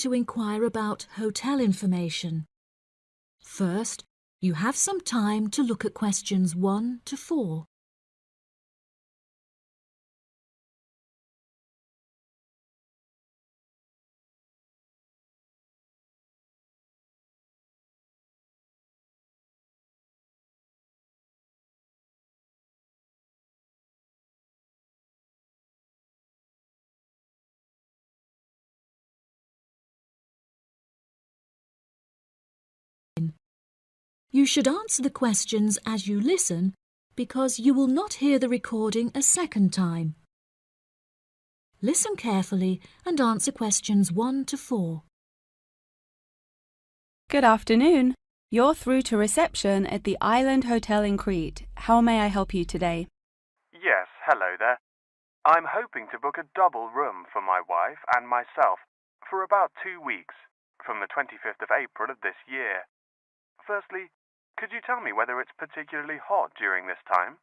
to inquire about hotel information. First, you have some time to look at questions 1 to 4. You should answer the questions as you listen because you will not hear the recording a second time. Listen carefully and answer questions 1 to 4. Good afternoon. You're through to reception at the Island Hotel in Crete. How may I help you today? Yes, hello there. I'm hoping to book a double room for my wife and myself for about 2 weeks, from the 25th of April of this year. Firstly, could you tell me whether it's particularly hot during this time?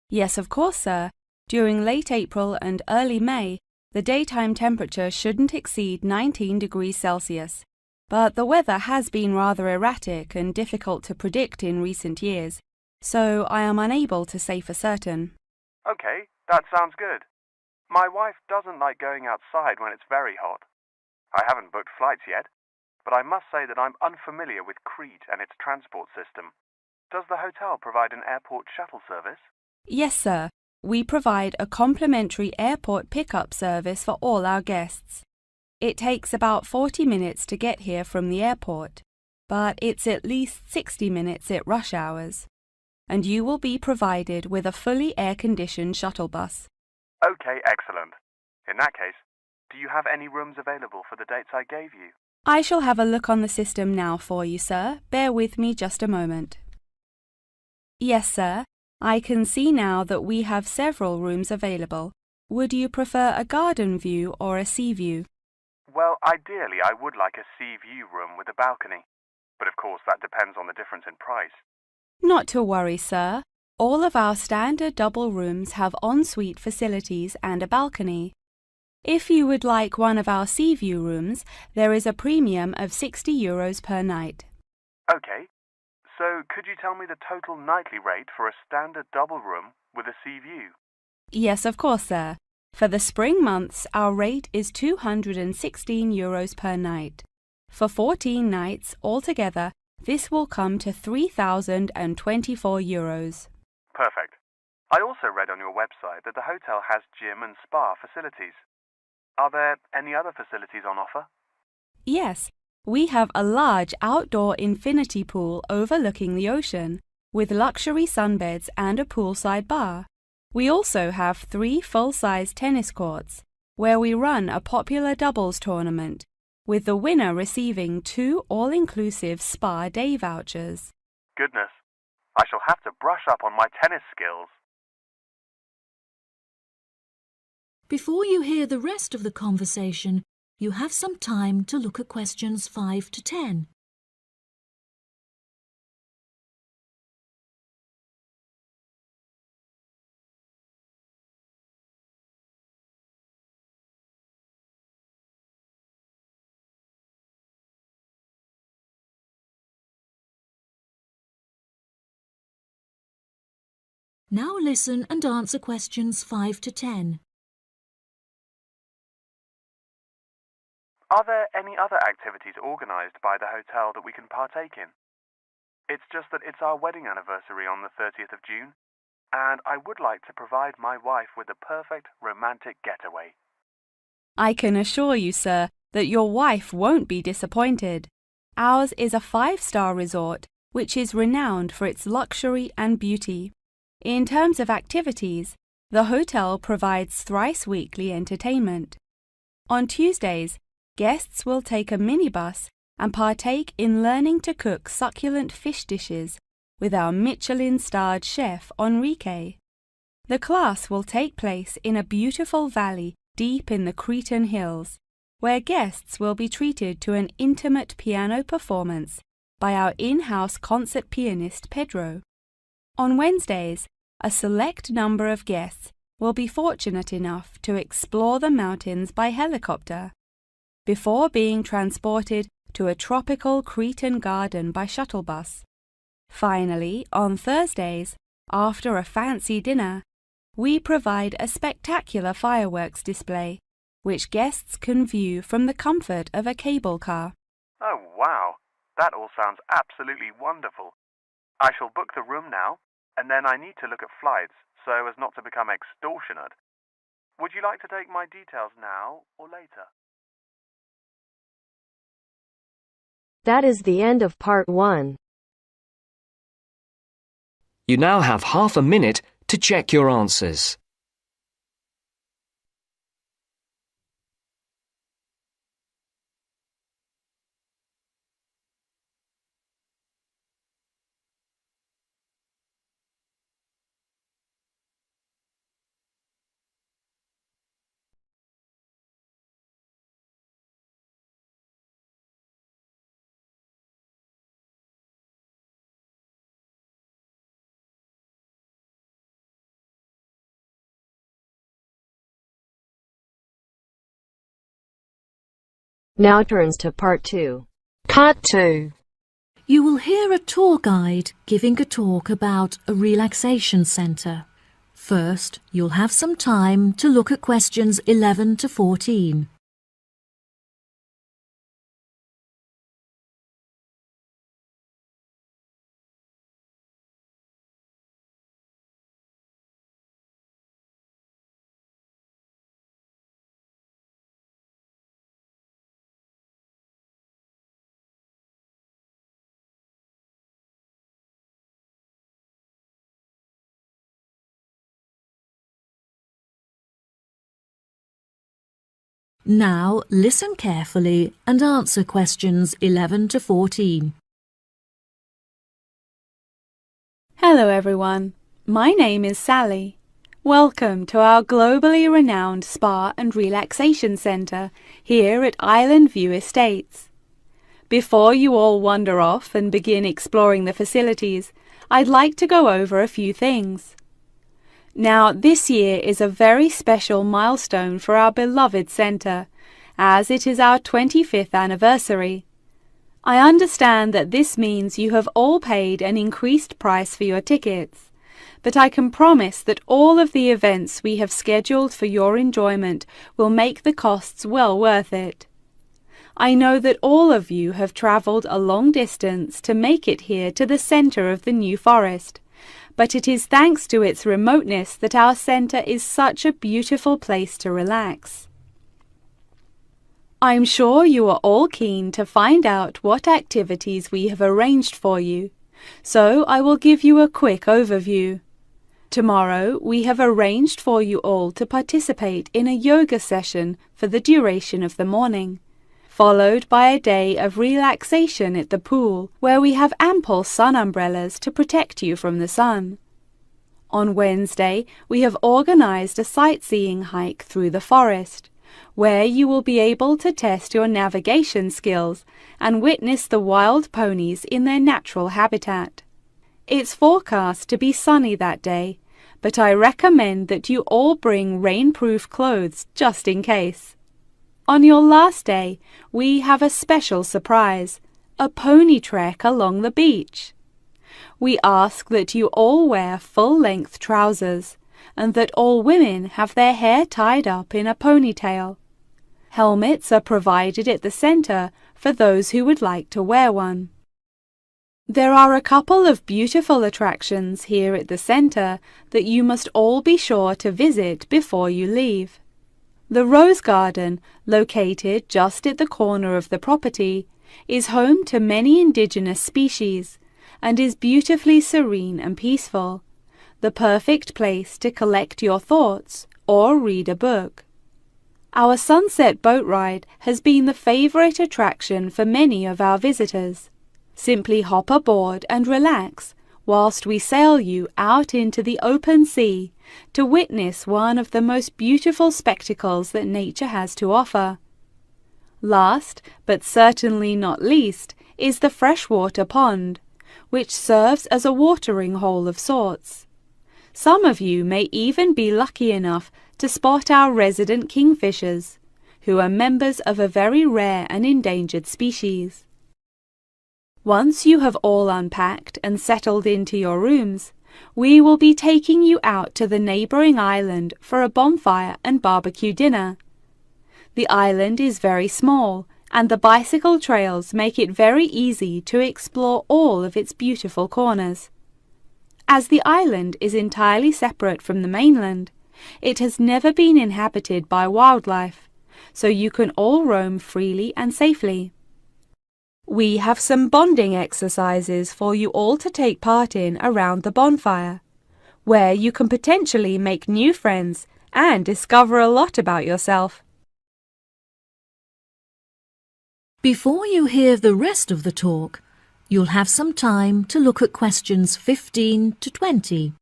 Yes, of course, sir. During late April and early May, the daytime temperature shouldn't exceed 19 degrees Celsius. But the weather has been rather erratic and difficult to predict in recent years, so I am unable to say for certain. Okay, that sounds good. My wife doesn't like going outside when it's very hot. I haven't booked flights yet, but I must say that I'm unfamiliar with Crete and its transport system. Does the hotel provide an airport shuttle service? Yes, sir. We provide a complimentary airport pickup service for all our guests. It takes about 40 minutes to get here from the airport, but it's at least 60 minutes at rush hours. And you will be provided with a fully air-conditioned shuttle bus. Okay, excellent. In that case, do you have any rooms available for the dates I gave you? I shall have a look on the system now for you, sir. Bear with me just a moment. Yes, sir. I can see now that we have several rooms available. Would you prefer a garden view or a sea view? Well, ideally I would like a sea view room with a balcony. But of course that depends on the difference in price. Not to worry, sir. All of our standard double rooms have ensuite facilities and a balcony. If you would like one of our sea view rooms, there is a premium of €60 per night. Okay, so could you tell me the total nightly rate for a standard double room with a sea view? Yes, of course, sir. For the spring months, our rate is €216 per night. For 14 nights altogether, this will come to €3,024. Perfect. I also read on your website that the hotel has gym and spa facilities. Are there any other facilities on offer? Yes, we have a large outdoor infinity pool overlooking the ocean, with luxury sunbeds and a poolside bar. We also have 3 full-size tennis courts, where we run a popular doubles tournament, with the winner receiving 2 all-inclusive spa day vouchers. Goodness, I shall have to brush up on my tennis skills. Before you hear the rest of the conversation, you have some time to look at questions 5 to 10. Now listen and answer questions 5 to 10. Are there any other activities organised by the hotel that we can partake in? It's just that it's our wedding anniversary on the 30th of June, and I would like to provide my wife with a perfect romantic getaway. I can assure you, sir, that your wife won't be disappointed. Ours is a 5-star resort, which is renowned for its luxury and beauty. In terms of activities, the hotel provides thrice-weekly entertainment. On Tuesdays, guests will take a minibus and partake in learning to cook succulent fish dishes with our Michelin-starred chef Enrique. The class will take place in a beautiful valley deep in the Cretan hills, where guests will be treated to an intimate piano performance by our in-house concert pianist Pedro. On Wednesdays, a select number of guests will be fortunate enough to explore the mountains by helicopter. before being transported to a tropical Cretan garden by shuttle bus. Finally, on Thursdays, after a fancy dinner, we provide a spectacular fireworks display, which guests can view from the comfort of a cable car. Oh, wow. That all sounds absolutely wonderful. I shall book the room now, and then I need to look at flights so as not to become extortionate. Would you like to take my details now or later? That is the end of part 1. You now have half a minute to check your answers. Now turns to part 2. Part 2. You will hear a tour guide giving a talk about a relaxation centre. First, you'll have some time to look at questions 11 to 14. Now listen carefully and answer questions 11 to 14. Hello everyone, my name is Sally. Welcome to our globally renowned spa and relaxation centre here at Island View Estates. Before you all wander off and begin exploring the facilities, I'd like to go over a few things. Now, this year is a very special milestone for our beloved centre, as it is our 25th anniversary. I understand that this means you have all paid an increased price for your tickets, but I can promise that all of the events we have scheduled for your enjoyment will make the costs well worth it. I know that all of you have travelled a long distance to make it here to the centre of the New Forest, but it is thanks to its remoteness that our centre is such a beautiful place to relax. I'm sure you are all keen to find out what activities we have arranged for you, so I will give you a quick overview. Tomorrow we have arranged for you all to participate in a yoga session for the duration of the morning, followed by a day of relaxation at the pool, where we have ample sun umbrellas to protect you from the sun. On Wednesday, we have organized a sightseeing hike through the forest, where you will be able to test your navigation skills and witness the wild ponies in their natural habitat. It's forecast to be sunny that day, but I recommend that you all bring rainproof clothes just in case. On your last day, we have a special surprise, a pony trek along the beach. We ask that you all wear full-length trousers and that all women have their hair tied up in a ponytail. Helmets are provided at the centre for those who would like to wear one. There are a couple of beautiful attractions here at the centre that you must all be sure to visit before you leave. The Rose Garden, located just at the corner of the property, is home to many indigenous species and is beautifully serene and peaceful, the perfect place to collect your thoughts or read a book. Our sunset boat ride has been the favourite attraction for many of our visitors. Simply hop aboard and relax whilst we sail you out into the open sea to witness one of the most beautiful spectacles that nature has to offer. Last, but certainly not least, is the freshwater pond, which serves as a watering hole of sorts. Some of you may even be lucky enough to spot our resident kingfishers, who are members of a very rare and endangered species. Once you have all unpacked and settled into your rooms, we will be taking you out to the neighbouring island for a bonfire and barbecue dinner. The island is very small, and the bicycle trails make it very easy to explore all of its beautiful corners. As the island is entirely separate from the mainland, it has never been inhabited by wildlife, so you can all roam freely and safely. We have some bonding exercises for you all to take part in around the bonfire, where you can potentially make new friends and discover a lot about yourself. Before you hear the rest of the talk, you'll have some time to look at questions 15 to 20.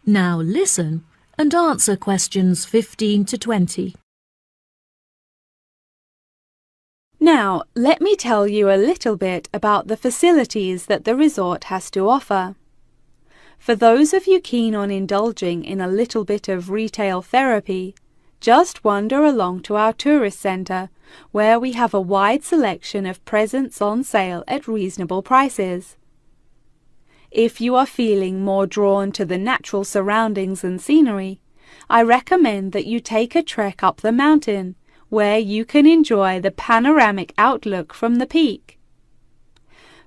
Now listen and answer questions 15 to 20. Now, let me tell you a little bit about the facilities that the resort has to offer. For those of you keen on indulging in a little bit of retail therapy, just wander along to our tourist centre, where we have a wide selection of presents on sale at reasonable prices. If you are feeling more drawn to the natural surroundings and scenery, I recommend that you take a trek up the mountain, where you can enjoy the panoramic outlook from the peak.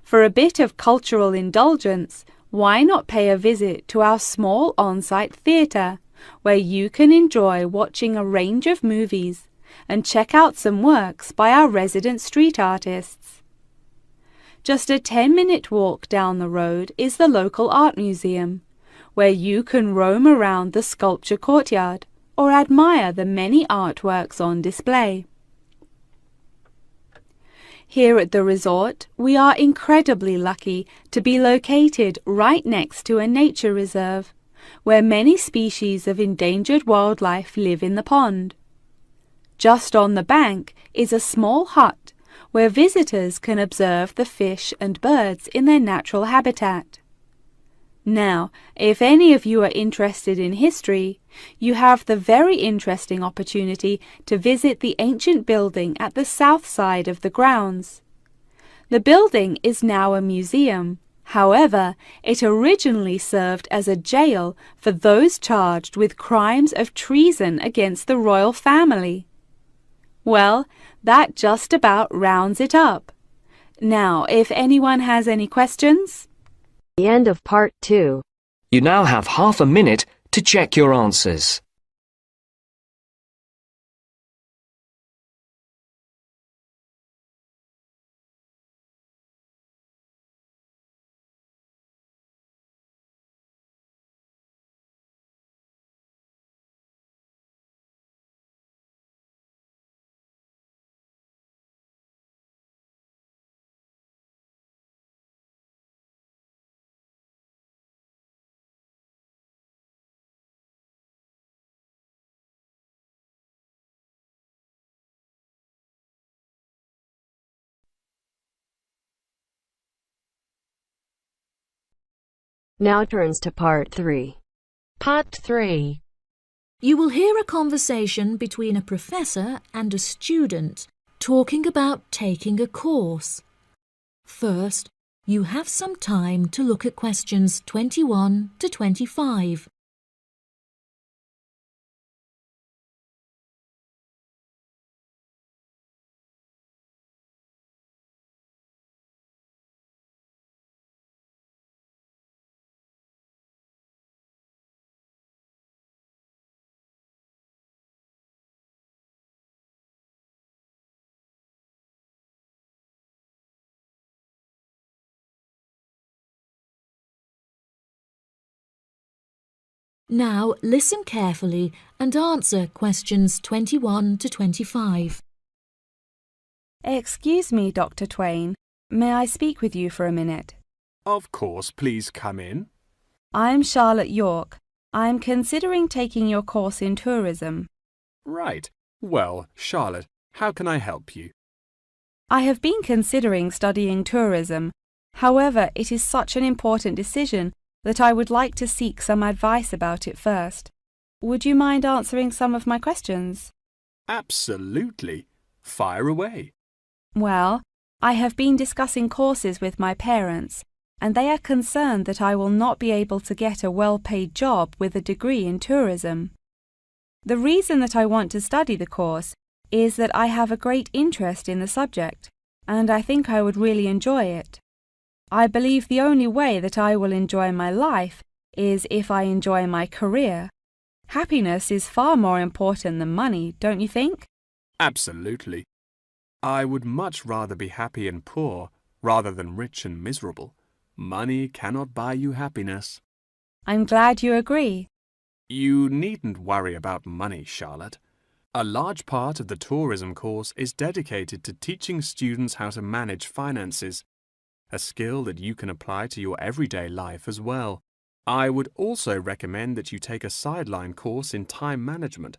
For a bit of cultural indulgence, why not pay a visit to our small on-site theatre, where you can enjoy watching a range of movies and check out some works by our resident street artists. Just a 10-minute walk down the road is the local art museum, where you can roam around the sculpture courtyard or admire the many artworks on display. Here at the resort, we are incredibly lucky to be located right next to a nature reserve, where many species of endangered wildlife live in the pond. Just on the bank is a small hut where visitors can observe the fish and birds in their natural habitat. Now, if any of you are interested in history, you have the very interesting opportunity to visit the ancient building at the south side of the grounds. The building is now a museum. However, it originally served as a jail for those charged with crimes of treason against the royal family. Well, that just about rounds it up. Now, if anyone has any questions? The end of part 2. You now have half a minute to check your answers. Now turns to part 3. Part 3. You will hear a conversation between a professor and a student talking about taking a course. First, you have some time to look at questions 21 to 25. Now listen carefully and answer questions 21 to 25. Excuse me, Dr. Twain. May I speak with you for a minute? Of course, please come in. I'm Charlotte York. I'm considering taking your course in tourism. Right. Well, Charlotte, how can I help you? I have been considering studying tourism. However, it is such an important decision that I would like to seek some advice about it first. Would you mind answering some of my questions? Absolutely. Fire away. Well, I have been discussing courses with my parents, and they are concerned that I will not be able to get a well-paid job with a degree in tourism. The reason that I want to study the course is that I have a great interest in the subject, and I think I would really enjoy it. I believe the only way that I will enjoy my life is if I enjoy my career. Happiness is far more important than money, don't you think? Absolutely. I would much rather be happy and poor rather than rich and miserable. Money cannot buy you happiness. I'm glad you agree. You needn't worry about money, Charlotte. A large part of the tourism course is dedicated to teaching students how to manage finances, a skill that you can apply to your everyday life as well. I would also recommend that you take a sideline course in time management,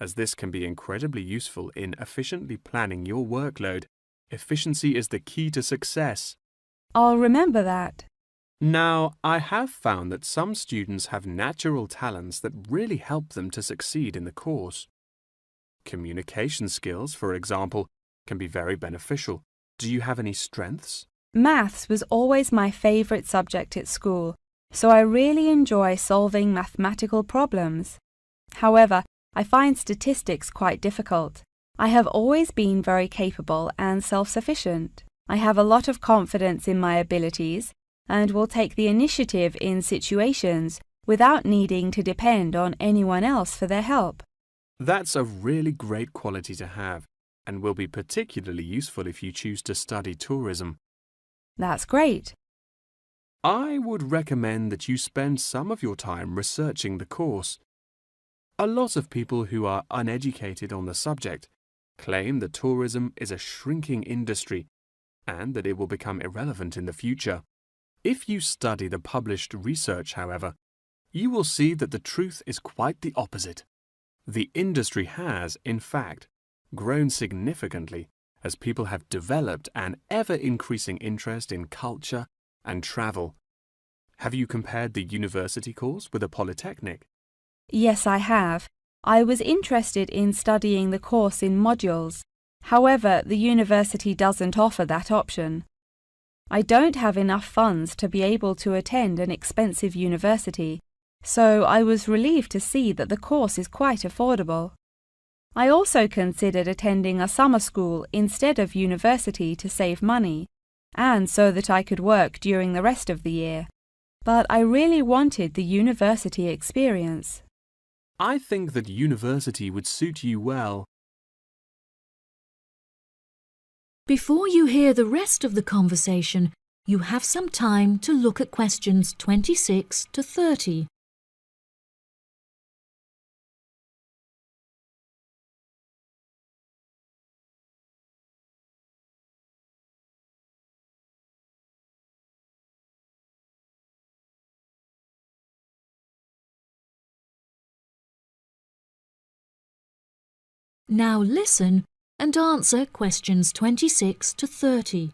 as this can be incredibly useful in efficiently planning your workload. Efficiency is the key to success. I'll remember that. Now, I have found that some students have natural talents that really help them to succeed in the course. Communication skills, for example, can be very beneficial. Do you have any strengths? Maths was always my favourite subject at school, so I really enjoy solving mathematical problems. However, I find statistics quite difficult. I have always been very capable and self-sufficient. I have a lot of confidence in my abilities and will take the initiative in situations without needing to depend on anyone else for their help. That's a really great quality to have and will be particularly useful if you choose to study tourism. That's great. I would recommend that you spend some of your time researching the course. A lot of people who are uneducated on the subject claim that tourism is a shrinking industry and that it will become irrelevant in the future. If you study the published research, however, you will see that the truth is quite the opposite. The industry has, in fact, grown significantly as people have developed an ever-increasing interest in culture and travel. Have you compared the university course with a polytechnic? Yes, I have. I was interested in studying the course in modules. However, the university doesn't offer that option. I don't have enough funds to be able to attend an expensive university, so I was relieved to see that the course is quite affordable. I also considered attending a summer school instead of university to save money, and so that I could work during the rest of the year. But I really wanted the university experience. I think that university would suit you well. Before you hear the rest of the conversation, you have some time to look at questions 26 to 30. Now listen and answer questions 26 to 30.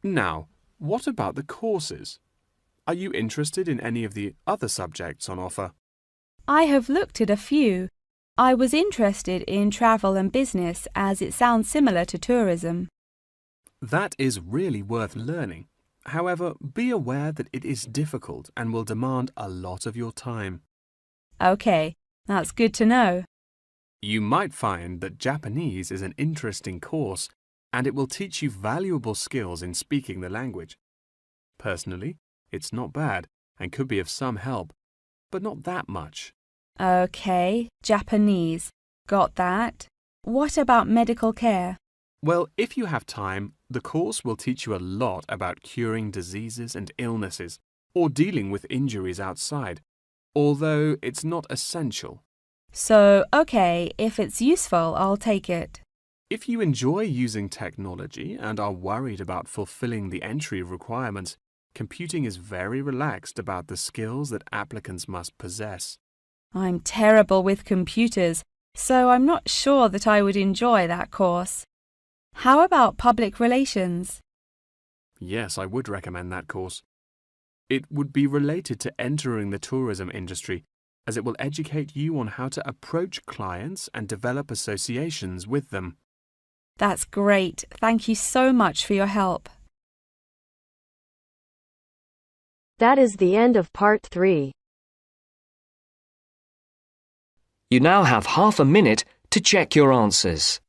Now, what about the courses? Are you interested in any of the other subjects on offer? I have looked at a few. I was interested in travel and business as it sounds similar to tourism. That is really worth learning. However, be aware that it is difficult and will demand a lot of your time. Okay, that's good to know. You might find that Japanese is an interesting course and it will teach you valuable skills in speaking the language. Personally, it's not bad and could be of some help, but not that much. Okay, Japanese. Got that. What about medical care? Well, if you have time, the course will teach you a lot about curing diseases and illnesses or dealing with injuries outside, although it's not essential. So, okay, if it's useful, I'll take it. If you enjoy using technology and are worried about fulfilling the entry requirements, computing is very relaxed about the skills that applicants must possess. I'm terrible with computers, so I'm not sure that I would enjoy that course. How about public relations? Yes, I would recommend that course. It would be related to entering the tourism industry, as it will educate you on how to approach clients and develop associations with them. That's great. Thank you so much for your help. That is the end of part 3. You now have half a minute to check your answers.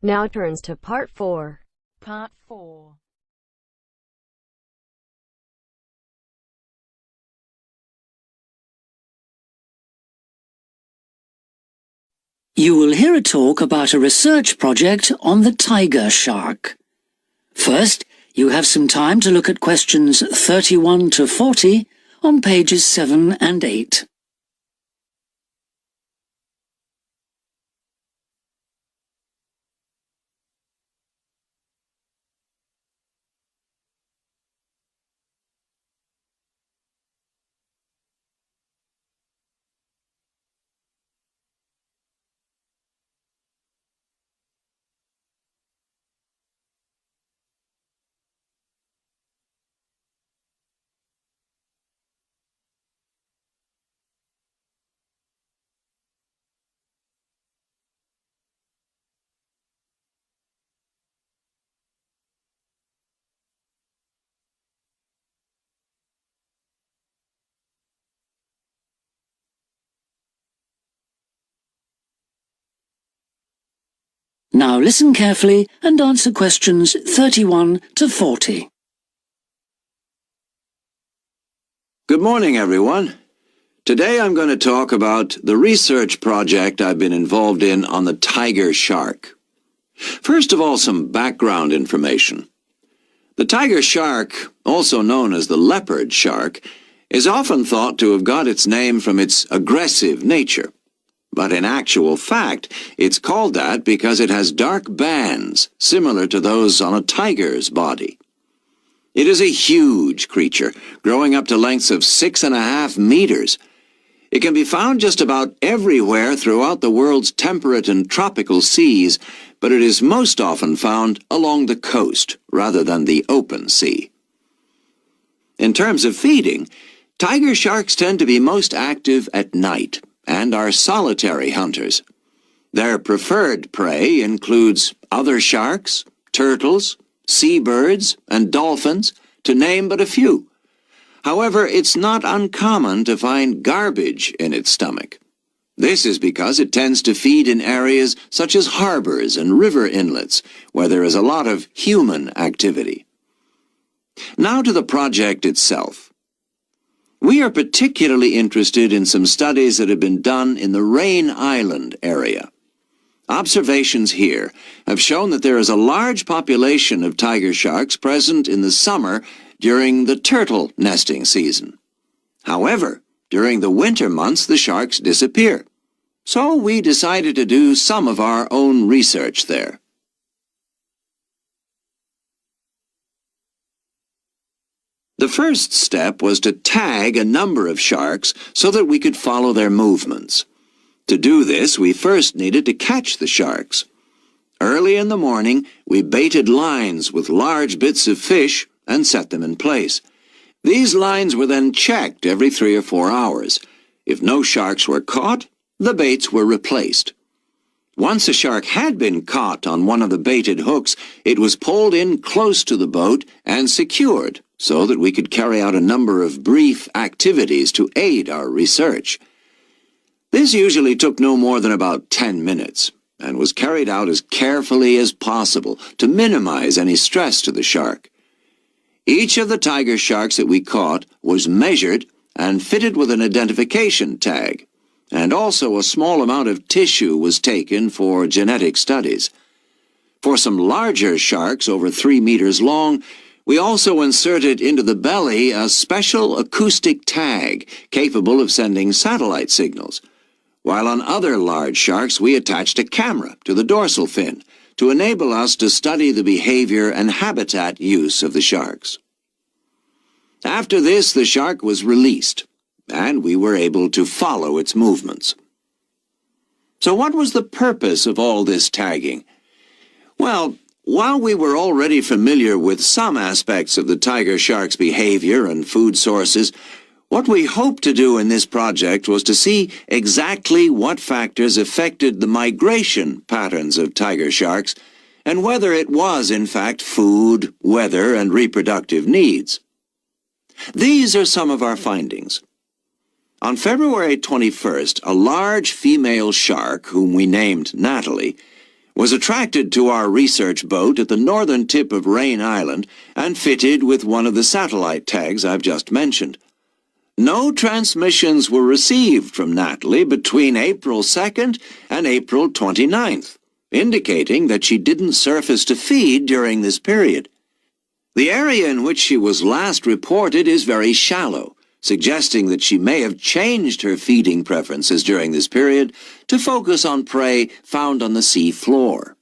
Now turns to part 4. Part 4. You will hear a talk about a research project on the tiger shark. First, you have some time to look at questions 31 to 40 on pages 7 and 8. Now listen carefully and answer questions 31 to 40. Good morning, everyone. Today I'm going to talk about the research project I've been involved in on the tiger shark. First of all, some background information. The tiger shark, also known as the leopard shark, is often thought to have got its name from its aggressive nature. But in actual fact, it's called that because it has dark bands, similar to those on a tiger's body. It is a huge creature, growing up to lengths of 6.5 meters. It can be found just about everywhere throughout the world's temperate and tropical seas, but it is most often found along the coast, rather than the open sea. In terms of feeding, tiger sharks tend to be most active at night, and are solitary hunters. Their preferred prey includes other sharks, turtles, seabirds, and dolphins, to name but a few. However, it's not uncommon to find garbage in its stomach. This is because it tends to feed in areas such as harbors and river inlets, where there is a lot of human activity. Now to the project itself. We are particularly interested in some studies that have been done in the Rain Island area. Observations here have shown that there is a large population of tiger sharks present in the summer during the turtle nesting season. However, during the winter months the sharks disappear. So we decided to do some of our own research there. The first step was to tag a number of sharks so that we could follow their movements. To do this, we first needed to catch the sharks. Early in the morning, we baited lines with large bits of fish and set them in place. These lines were then checked every 3 or 4 hours. If no sharks were caught, the baits were replaced. Once a shark had been caught on one of the baited hooks, it was pulled in close to the boat and secured so that we could carry out a number of brief activities to aid our research. This usually took no more than about 10 minutes and was carried out as carefully as possible to minimize any stress to the shark. Each of the tiger sharks that we caught was measured and fitted with an identification tag, and also a small amount of tissue was taken for genetic studies. For some larger sharks over 3 meters long, we also inserted into the belly a special acoustic tag capable of sending satellite signals, while on other large sharks we attached a camera to the dorsal fin to enable us to study the behavior and habitat use of the sharks. After this, the shark was released, and we were able to follow its movements. So what was the purpose of all this tagging? Well, while we were already familiar with some aspects of the tiger shark's behavior and food sources, what we hoped to do in this project was to see exactly what factors affected the migration patterns of tiger sharks and whether it was, in fact, food, weather, and reproductive needs. These are some of our findings. On February 21st, a large female shark, whom we named Natalie, was attracted to our research boat at the northern tip of Rain Island and fitted with one of the satellite tags I've just mentioned. No transmissions were received from Natalie between April 2nd and April 29th, indicating that she didn't surface to feed during this period. The area in which she was last reported is very shallow, suggesting that she may have changed her feeding preferences during this period to focus on prey found on the sea floor.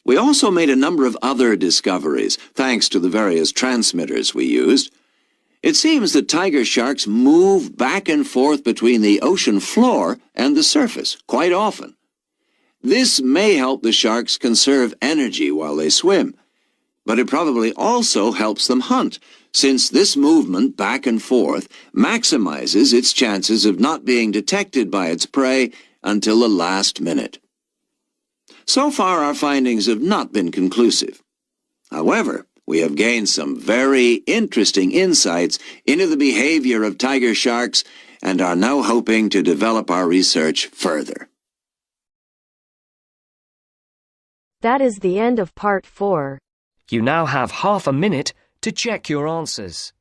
We also made a number of other discoveries, thanks to the various transmitters we used. It seems that tiger sharks move back and forth between the ocean floor and the surface quite often. This may help the sharks conserve energy while they swim, but it probably also helps them hunt, since this movement back and forth maximizes its chances of not being detected by its prey until the last minute. So far, our findings have not been conclusive. However, we have gained some very interesting insights into the behavior of tiger sharks and are now hoping to develop our research further. That is the end of part 4. You now have half a minute to check your answers.